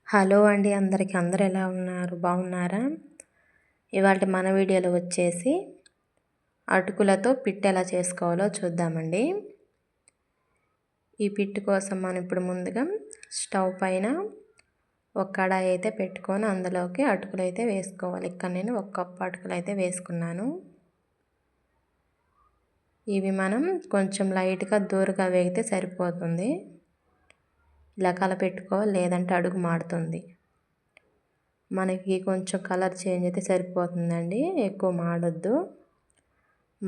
Hello అండి అందరికీ. అందరూ ఎలా ఉన్నారు? బాగున్నారా? ఇవాళ మన వీడియోలో వచ్చేసి అటుకులతో పిట్టు ఎలా చేసుకోవాలో చూద్దామండి. ఈ పిట్టు కోసం మనం ఇప్పుడు ముందుగా స్టవ్ పైన ఒక కడాయి అయితే పెట్టుకొని అందులోకి అటుకులు అయితే వేసుకోవాలి. ఇక్కడ నేను 1 కప్పు అటుకులు అయితే వేసుకున్నాను. ఇవి మనం కొంచెం లైట్గా దూరగా వేగితే సరిపోతుంది. ఇలా కలపెట్టుకోవాలి, లేదంటే అడుగు మాడుతుంది. మనకి కొంచెం కలర్ చేంజ్ అయితే సరిపోతుందండి, ఎక్కువ మాడొద్దు,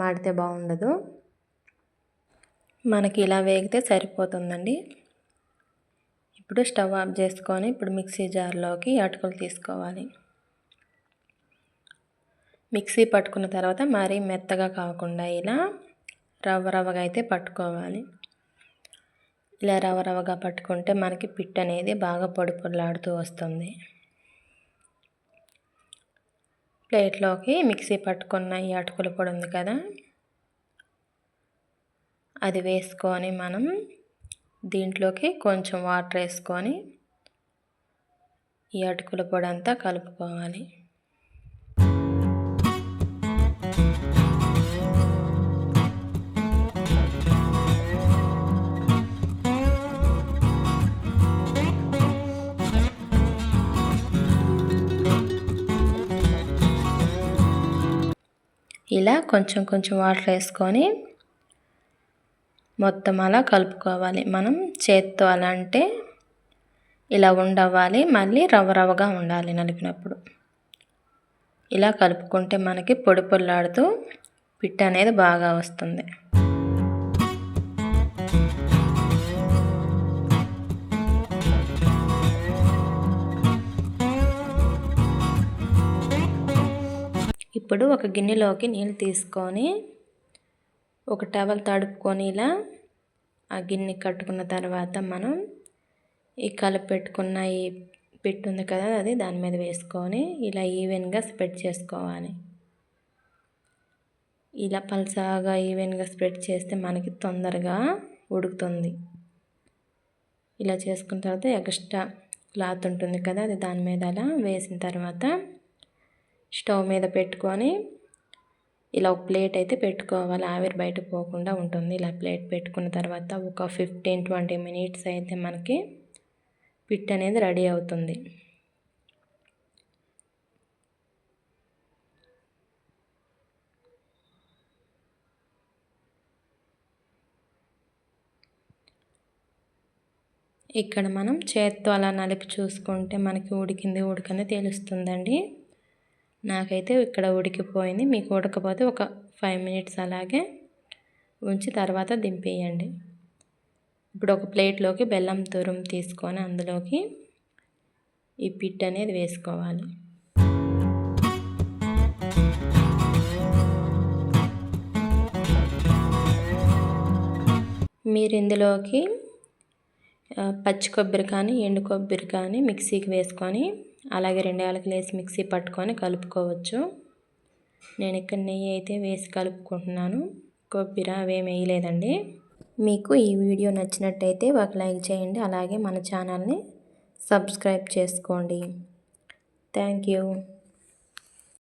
మాడితే బాగుండదు. మనకి ఇలా వేగితే సరిపోతుందండి. ఇప్పుడు స్టవ్ ఆఫ్ చేసుకొని ఇప్పుడు మిక్సీ జార్లోకి అటుకులు తీసుకోవాలి. మిక్సీ పట్టుకున్న తర్వాత మరీ మెత్తగా కాకుండా ఇలా రవ్వగా అయితే పట్టుకోవాలి. ఇలా రవ్వగా పట్టుకుంటే మనకి పిట్టు అనేది బాగా పొడి పొడిలాడుతూ వస్తుంది. ప్లేట్లోకి మిక్సీ పట్టుకున్న ఈ అటుకుల పొడి ఉంది కదా, అది వేసుకొని మనం దీంట్లోకి కొంచెం వాటర్ వేసుకొని ఈ అటుకుల పొడి అంతా కలుపుకోవాలి. ఇలా కొంచెం వాటర్ వేసుకొని మొత్తం అలా కలుపుకోవాలి. మనం చేత్తో అలా అంటే ఇలా ఉండవ్వాలి, మళ్ళీ రవ్వగా ఉండాలి నలిపినప్పుడు. ఇలా కలుపుకుంటే మనకి పొడి పొడిలాడుతూ పిట్టు అనేది బాగా వస్తుంది. ఇప్పుడు ఒక గిన్నెలోకి నీళ్ళు తీసుకొని ఒక టవల్ తడుపుకొని ఇలా ఆ గిన్నె కట్టుకున్న తర్వాత మనం ఈ కలిపెట్టుకున్న ఈ పిట్టు ఉంది కదా, అది దాని మీద వేసుకొని ఇలా ఈవెన్గా స్ప్రెడ్ చేసుకోవాలి. ఇలా పల్చగా ఈవెన్గా స్ప్రెడ్ చేస్తే మనకి తొందరగా ఉడుకుతుంది. ఇలా చేసుకున్న తర్వాత ఎక్స్ట్రా క్లాత్ ఉంటుంది కదా, అది దాని మీద అలా వేసిన తర్వాత స్టవ్ మీద పెట్టుకొని ఇలా ఒక ప్లేట్ అయితే పెట్టుకోవాలి, ఆవిరి బయటకు పోకుండా ఉంటుంది. ఇలా ప్లేట్ పెట్టుకున్న తర్వాత ఒక 15-20 మినిట్స్ అయితే మనకి పిట్టు అనేది రెడీ అవుతుంది. ఇక్కడ మనం చేత్తో అలా నలిపి చూసుకుంటే మనకి ఉడికింది తెలుస్తుందండి. నాకైతే ఇక్కడ ఉడికిపోయింది. మీకు ఉడకపోతే ఒక 5 మినిట్స్ అలాగే ఉంచి తర్వాత దింపేయండి. ఇప్పుడు ఒక ప్లేట్లోకి బెల్లం తురుము తీసుకొని అందులోకి ఈ పిట్టు అనేది వేసుకోవాలి. మీరు ఇందులోకి పచ్చి కొబ్బరి కానీ ఎండు కొబ్బరి కానీ మిక్సీకి వేసుకొని అలాగే 2 యాలకులు వేసి మిక్సీ పట్టుకొని కలుపుకోవచ్చు. నేను ఇక్కడ నెయ్యి అయితే వేసి కలుపుకుంటున్నాను, కొబ్బరి అవేం వేయలేదండి. మీకు ఈ వీడియో నచ్చినట్టయితే ఒక లైక్ చేయండి, అలాగే మన ఛానల్ని సబ్స్క్రైబ్ చేసుకోండి. Thank you.